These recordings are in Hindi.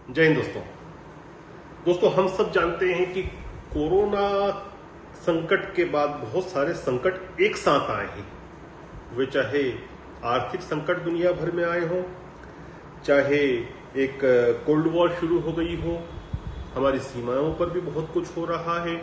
जय हिंद दोस्तों हम सब जानते हैं कि कोरोना संकट के बाद बहुत सारे संकट एक साथ आए हैं। वे चाहे आर्थिक संकट दुनिया भर में आए हों, चाहे एक कोल्ड वॉर शुरू हो गई हो, हमारी सीमाओं पर भी बहुत कुछ हो रहा है,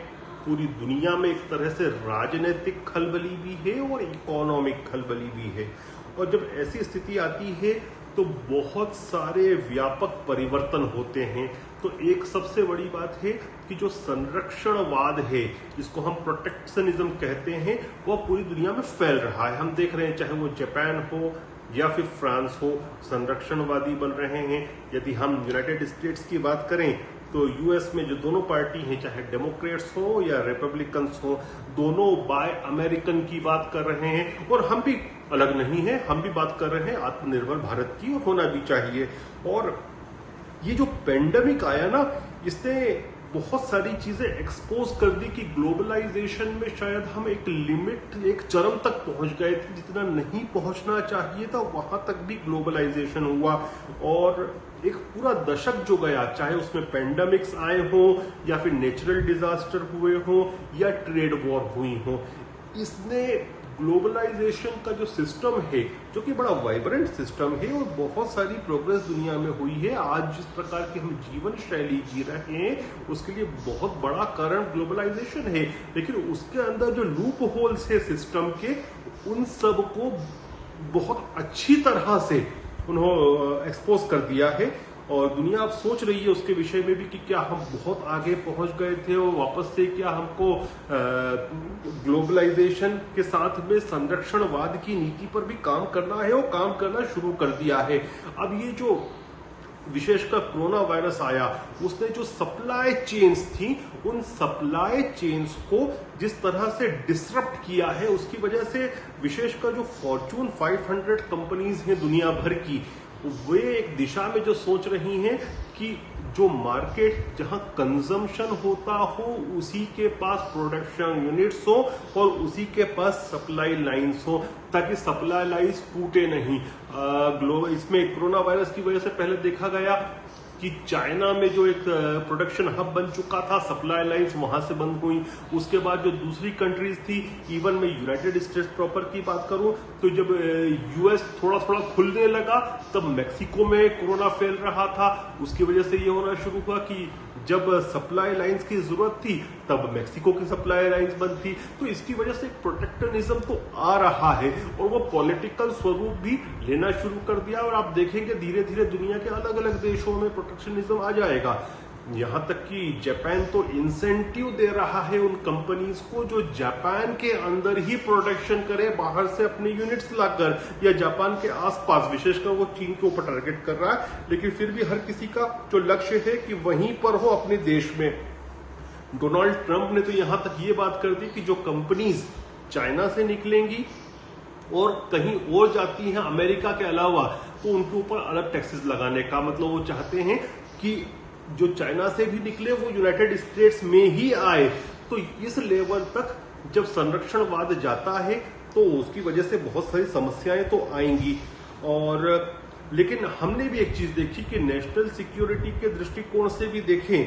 पूरी दुनिया में एक तरह से राजनीतिक खलबली भी है और इकोनॉमिक खलबली भी है। और जब ऐसी स्थिति आती है तो बहुत सारे व्यापक परिवर्तन होते हैं। तो एक सबसे बड़ी बात है कि जो संरक्षणवाद है, जिसको हम प्रोटेक्शनिज्म कहते हैं, वह पूरी दुनिया में फैल रहा है। हम देख रहे हैं, चाहे वो जापान हो या फिर फ्रांस हो, संरक्षणवादी बन रहे हैं। यदि हम यूनाइटेड स्टेट्स की बात करें तो यूएस में जो दोनों पार्टी हैं, चाहे डेमोक्रेट्स हो या रिपब्लिकन्स हो, दोनों बाय अमेरिकन की बात कर रहे हैं। और हम भी अलग नहीं है, हम भी बात कर रहे हैं आत्मनिर्भर भारत की, और होना भी चाहिए। और ये जो पेंडेमिक आया ना, इसने बहुत सारी चीजें एक्सपोज कर दी कि ग्लोबलाइजेशन में शायद हम एक लिमिट, एक चरम तक पहुंच गए थे, जितना नहीं पहुंचना चाहिए था वहां तक भी ग्लोबलाइजेशन हुआ। और एक पूरा दशक जो गया, चाहे उसमें पेंडेमिक्स आए हो या फिर नेचुरल डिजास्टर हुए हो या ट्रेड वॉर हुई हो, इसने ग्लोबलाइजेशन का जो सिस्टम है, जो कि बड़ा वाइब्रेंट सिस्टम है और बहुत सारी प्रोग्रेस दुनिया में हुई है, आज जिस प्रकार की हम जीवन शैली जी रहे हैं उसके लिए बहुत बड़ा कारण ग्लोबलाइजेशन है। लेकिन उसके अंदर जो लूप होल्स है सिस्टम के, उन सब को बहुत अच्छी तरह से उन्होंने एक्सपोज कर दिया है। और दुनिया अब सोच रही है उसके विषय में भी कि क्या हम बहुत आगे पहुंच गए थे और वापस से क्या हमको ग्लोबलाइजेशन के साथ में संरक्षणवाद की नीति पर भी काम करना है, और काम करना शुरू कर दिया है। अब ये जो विशेषकर कोरोना वायरस आया, उसने जो सप्लाई चेन्स थी, उन सप्लाई चेन्स को जिस तरह से डिसरप्ट किया है, उसकी वजह से विशेषकर जो फॉर्च्यून 500 कंपनीज हैं दुनिया भर की, वे एक दिशा में जो सोच रही हैं कि जो मार्केट जहां कंजम्पशन होता हो, उसी के पास प्रोडक्शन यूनिट्स हो और उसी के पास सप्लाई लाइंस हो, ताकि सप्लाई लाइंस टूटे नहीं। इसमें कोरोना वायरस की वजह से पहले देखा गया कि चाइना में जो एक प्रोडक्शन हब बन चुका था, सप्लाई लाइंस वहां से बंद हुई। उसके बाद जो दूसरी कंट्रीज थी, इवन मैं यूनाइटेड स्टेट्स प्रॉपर की बात करूं तो जब यूएस थोड़ा थोड़ा खुलने लगा, तब मेक्सिको में कोरोना फैल रहा था। उसकी वजह से ये होना शुरू हुआ कि जब सप्लाई लाइंस की जरूरत थी, तब मेक्सिको की सप्लाई लाइंस बंद थी। तो इसकी वजह से प्रोटेक्शनिज्म तो आ रहा है और वो पॉलिटिकल स्वरूप भी लेना शुरू कर दिया। और आप देखेंगे धीरे धीरे दुनिया के अलग अलग देशों में प्रोटेक्शनिज्म आ जाएगा। यहां तक कि जापान तो इंसेंटिव दे रहा है उन कंपनीज को जो जापान के अंदर ही प्रोडक्शन करे, बाहर से अपने यूनिट्स लाकर, या जापान के आसपास, विशेषकर वो चीन के ऊपर टारगेट कर रहा है। लेकिन फिर भी हर किसी का जो लक्ष्य है कि वहीं पर हो अपने देश में। डोनाल्ड ट्रंप ने तो यहां तक ये बात कर दी कि जो कंपनीज चाइना से निकलेंगी और कहीं और जाती हैं अमेरिका के अलावा, तो उनके ऊपर अलग टैक्सेस लगाने का, मतलब वो चाहते हैं कि जो चाइना से भी निकले वो यूनाइटेड स्टेट्स में ही आए। तो इस लेवल तक जब संरक्षणवाद जाता है तो उसकी वजह से बहुत सारी समस्याएं तो आएंगी। और लेकिन हमने भी एक चीज देखी कि नेशनल सिक्योरिटी के दृष्टिकोण से भी देखें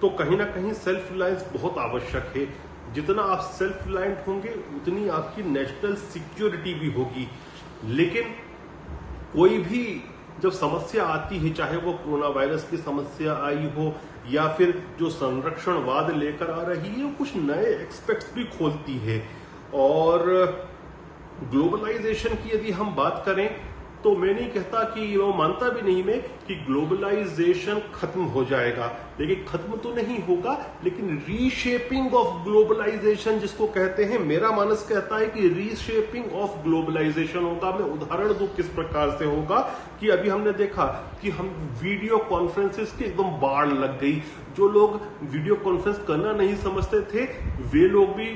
तो कहीं ना कहीं सेल्फ रिलायंस बहुत आवश्यक है। जितना आप सेल्फ रिलायंट होंगे, उतनी आपकी नेशनल सिक्योरिटी भी होगी। लेकिन कोई भी जब समस्या आती है, चाहे वो कोरोना वायरस की समस्या आई हो या फिर जो संरक्षणवाद लेकर आ रही है, वो कुछ नए एक्सपेक्ट्स भी खोलती है। और ग्लोबलाइजेशन की यदि हम बात करें तो मैं नहीं कहता कि, वो मानता भी नहीं मैं कि ग्लोबलाइजेशन खत्म हो जाएगा, लेकिन खत्म तो नहीं होगा, लेकिन रीशेपिंग ऑफ ग्लोबलाइजेशन जिसको कहते हैं, मेरा मानस कहता है कि रीशेपिंग ऑफ ग्लोबलाइजेशन होगा। मैं उदाहरण दूं किस प्रकार से होगा कि अभी हमने देखा कि हम वीडियो कॉन्फ्रेंसेस की एकदम बाढ़ लग गई। जो लोग वीडियो कॉन्फ्रेंस करना नहीं समझते थे, वे लोग भी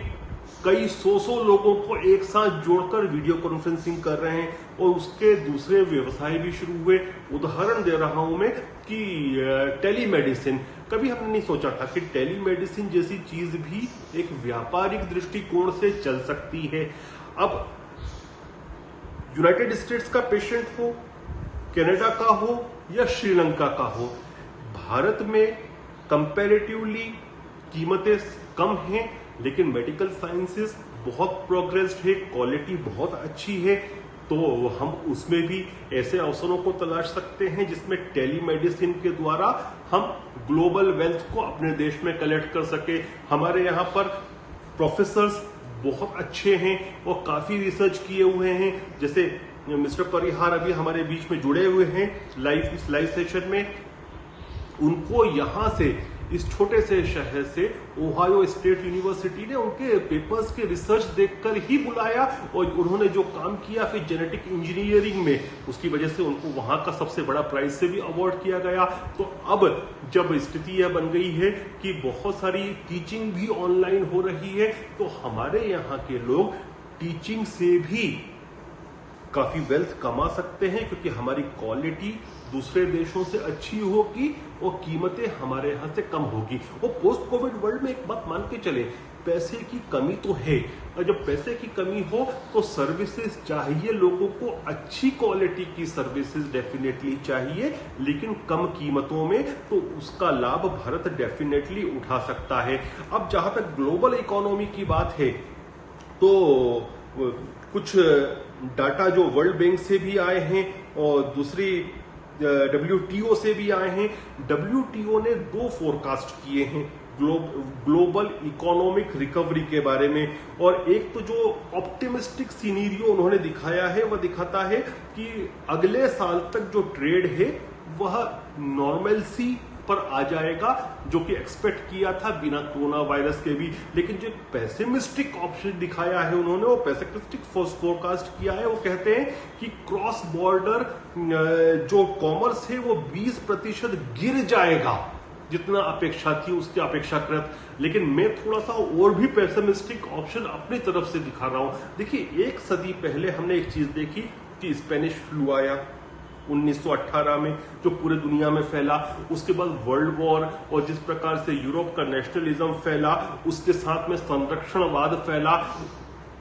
कई सौ लोगों को एक साथ जोड़कर वीडियो कॉन्फ्रेंसिंग कर रहे हैं और उसके दूसरे व्यवसाय भी शुरू हुए। उदाहरण दे रहा हूं मैं कि टेलीमेडिसिन, कभी हमने नहीं सोचा था कि टेलीमेडिसिन जैसी चीज भी एक व्यापारिक दृष्टिकोण से चल सकती है। अब यूनाइटेड स्टेट्स का पेशेंट हो, कनाडा का हो या श्रीलंका का हो, भारत में कंपैरेटिवली कीमतें कम हैं, लेकिन मेडिकल साइंसेस बहुत प्रोग्रेस्ड है, क्वालिटी बहुत अच्छी है, तो हम उसमें भी ऐसे अवसरों को तलाश सकते हैं जिसमें टेलीमेडिसिन के द्वारा हम ग्लोबल वेल्थ को अपने देश में कलेक्ट कर सके। हमारे यहाँ पर प्रोफेसर्स बहुत अच्छे हैं और काफी रिसर्च किए हुए हैं, जैसे मिस्टर परिहार अभी हमारे बीच में जुड़े हुए हैं लाइव सेशन में। उनको यहां से, इस छोटे से शहर से, ओहायो स्टेट यूनिवर्सिटी ने उनके पेपर्स के रिसर्च देखकर ही बुलाया और उन्होंने जो काम किया फिर जेनेटिक इंजीनियरिंग में, उसकी वजह से उनको वहां का सबसे बड़ा प्राइज से भी अवार्ड किया गया। तो अब जब स्थिति यह बन गई है कि बहुत सारी टीचिंग भी ऑनलाइन हो रही है, तो हमारे यहाँ के लोग टीचिंग से भी काफी वेल्थ कमा सकते हैं, क्योंकि हमारी क्वालिटी दूसरे देशों से अच्छी होगी और कीमतें हमारे यहां से कम होगी। और पोस्ट कोविड वर्ल्ड में एक बात मान के चले, पैसे की कमी तो है, और जब पैसे की कमी हो तो सर्विसेज चाहिए लोगों को, अच्छी क्वालिटी की सर्विसेज डेफिनेटली चाहिए, लेकिन कम कीमतों में, तो उसका लाभ भारत डेफिनेटली उठा सकता है। अब जहां तक ग्लोबल इकोनॉमी की बात है, तो कुछ डाटा जो वर्ल्ड बैंक से भी आए हैं और दूसरी WTO से भी आए हैं। WTO ने 2 फोरकास्ट किए हैं ग्लोबल इकोनॉमिक रिकवरी के बारे में, और एक तो जो ऑप्टिमिस्टिक सिनेरियो उन्होंने दिखाया है वह दिखाता है कि अगले साल तक जो ट्रेड है वह नॉर्मलसी पर आ जाएगा, जो कि एक्सपेक्ट किया था बिना कोरोना वायरस के भी। लेकिन जो पेसिमिस्टिक ऑप्शन दिखाया है उन्होंने, वो पेसिमिस्टिक फोरकास्ट किया है, वो कहते हैं कि क्रॉस बॉर्डर जो कॉमर्स है वो 20% गिर जाएगा, जितना अपेक्षा थी उसके अपेक्षाकृत। लेकिन मैं थोड़ा सा और भी पेसिमिस्टिक ऑप्शन अपनी तरफ से दिखा रहा हूं। देखिए, 1 सदी पहले हमने एक चीज देखी कि स्पेनिश फ्लू आया 1918 में, जो पूरे दुनिया में फैला। उसके बाद वर्ल्ड वॉर, और जिस प्रकार से यूरोप का नेशनलिज्म फैला, उसके साथ में संरक्षणवाद फैला,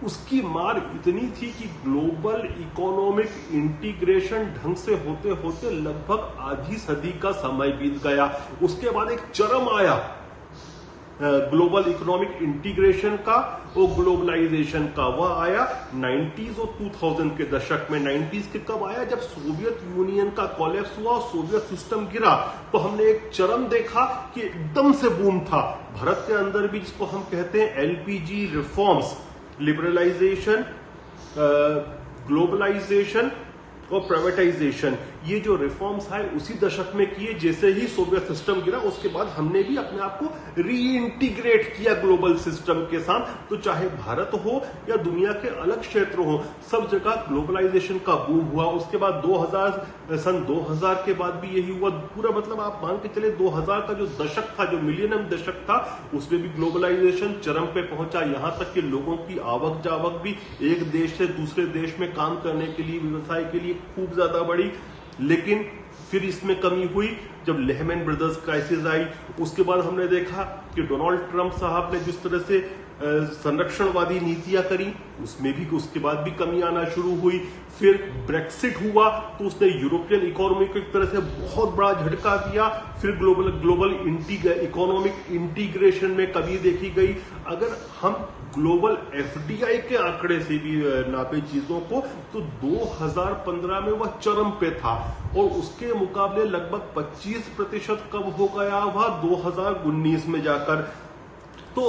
उसकी मार इतनी थी कि ग्लोबल इकोनॉमिक इंटीग्रेशन ढंग से होते होते लगभग आधी सदी का समय बीत गया। उसके बाद एक चरम आया ग्लोबल इकोनॉमिक इंटीग्रेशन का और ग्लोबलाइजेशन का, वह आया 90s और 2000 के दशक में। 90s के कब आया? जब सोवियत यूनियन का कोलैप्स हुआ, सोवियत सिस्टम गिरा, तो हमने एक चरम देखा कि एकदम से बूम था भारत के अंदर भी, जिसको हम कहते हैं LPG रिफॉर्म्स, लिबरलाइजेशन, ग्लोबलाइजेशन और प्राइवेटाइजेशन। ये जो रिफॉर्म्स आए उसी दशक में किए, जैसे ही सोवियत सिस्टम गिरा उसके बाद हमने भी अपने आप को रीइंटीग्रेट किया ग्लोबल सिस्टम के साथ। तो चाहे भारत हो या दुनिया के अलग क्षेत्र हो, सब जगह ग्लोबलाइजेशन का बूम हुआ। उसके बाद सन 2000 के बाद भी यही हुआ। पूरा मतलब आप मान के चले 2000 का जो दशक था, जो मिलियनम दशक था, उसमें भी ग्लोबलाइजेशन चरम पे पहुंचा। यहां तक कि लोगों की आवक जावक भी एक देश से दूसरे देश में काम करने के लिए, व्यवसाय के लिए खूब ज्यादा बढ़ी। लेकिन फिर इसमें कमी हुई जब लेहमैन ब्रदर्स क्राइसिस आई। उसके बाद हमने देखा कि डोनाल्ड ट्रंप साहब ने जिस तरह से संरक्षणवादी नीतियां करी, उसमें भी उसके बाद भी कमी आना शुरू हुई। फिर ब्रेक्सिट हुआ तो उसने यूरोपियन इकोनॉमी को एक तरह से बहुत बड़ा झटका दिया। फिर ग्लोबल इकोनॉमिक इंटीग्रेशन में कमी देखी गई। अगर हम ग्लोबल FDI के आंकड़े से भी नापे चीजों को, तो 2015 में वह चरम पे था और उसके मुकाबले लगभग 25% कम हो गया वह 2019 में जाकर। तो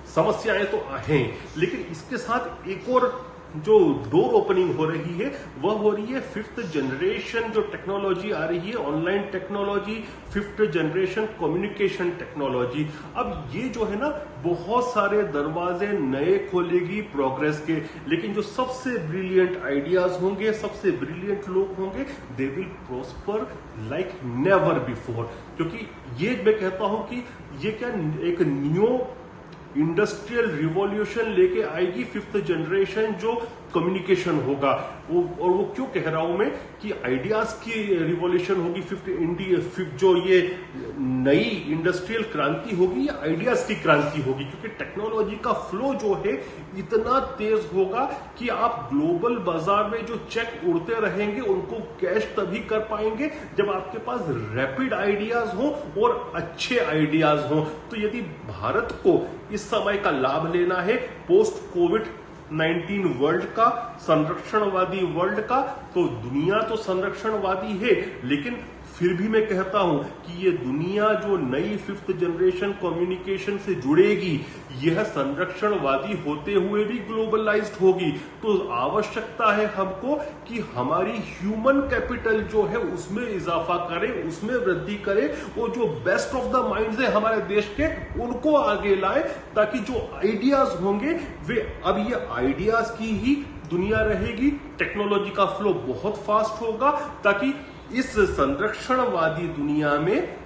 समस्याएं तो हैं, लेकिन इसके साथ एक और जो डोर ओपनिंग हो रही है वह हो रही है 5th जनरेशन जो टेक्नोलॉजी आ रही है, online technology, 5th generation communication technology. अब ये जो है ना, बहुत सारे दरवाजे नए खोलेगी प्रोग्रेस के, लेकिन जो सबसे ब्रिलियंट आइडियाज होंगे, सबसे ब्रिलियंट लोग होंगे, they will prosper like never before. क्योंकि ये मैं कहता हूं कि ये क्या एक न्यू इंडस्ट्रियल रिवॉल्यूशन लेके आएगी 5th जनरेशन, जो कम्युनिकेशन होगा। और वो क्यों कह रहा हूं मैं कि आइडियाज की रिवॉल्यूशन होगी, फिफ्थ जो ये नई इंडस्ट्रियल क्रांति होगी, ये आइडियाज की क्रांति होगी, क्योंकि टेक्नोलॉजी का फ्लो जो है इतना तेज होगा कि आप ग्लोबल बाजार में जो चेक उड़ते रहेंगे उनको कैश तभी कर पाएंगे जब आपके पास रैपिड आइडियाज हो और अच्छे आइडियाज हो। तो यदि भारत को इस समय का लाभ लेना है पोस्ट कोविड-19 वर्ल्ड का, संरक्षणवादी वर्ल्ड का, तो दुनिया तो संरक्षणवादी है, लेकिन फिर भी मैं कहता हूं कि ये दुनिया जो नई फिफ्थ जनरेशन कम्युनिकेशन से जुड़ेगी, यह संरक्षणवादी होते हुए भी ग्लोबलाइज्ड होगी। तो आवश्यकता है हमको कि हमारी ह्यूमन कैपिटल जो है उसमें इजाफा करें, उसमें वृद्धि करें, और जो बेस्ट ऑफ द माइंड्स है हमारे देश के उनको आगे लाए, ताकि जो आइडियाज होंगे वे, अब ये आइडियाज की ही दुनिया रहेगी। टेक्नोलॉजी का फ्लो बहुत फास्ट होगा, ताकि इस संरक्षणवादी दुनिया में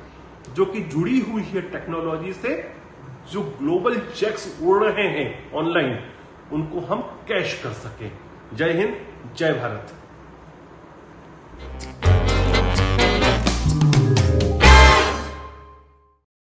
जो कि जुड़ी हुई है टेक्नोलॉजी से, जो ग्लोबल चेक्स उड़ रहे हैं ऑनलाइन, उनको हम कैश कर सकें। जय हिंद, जय भारत।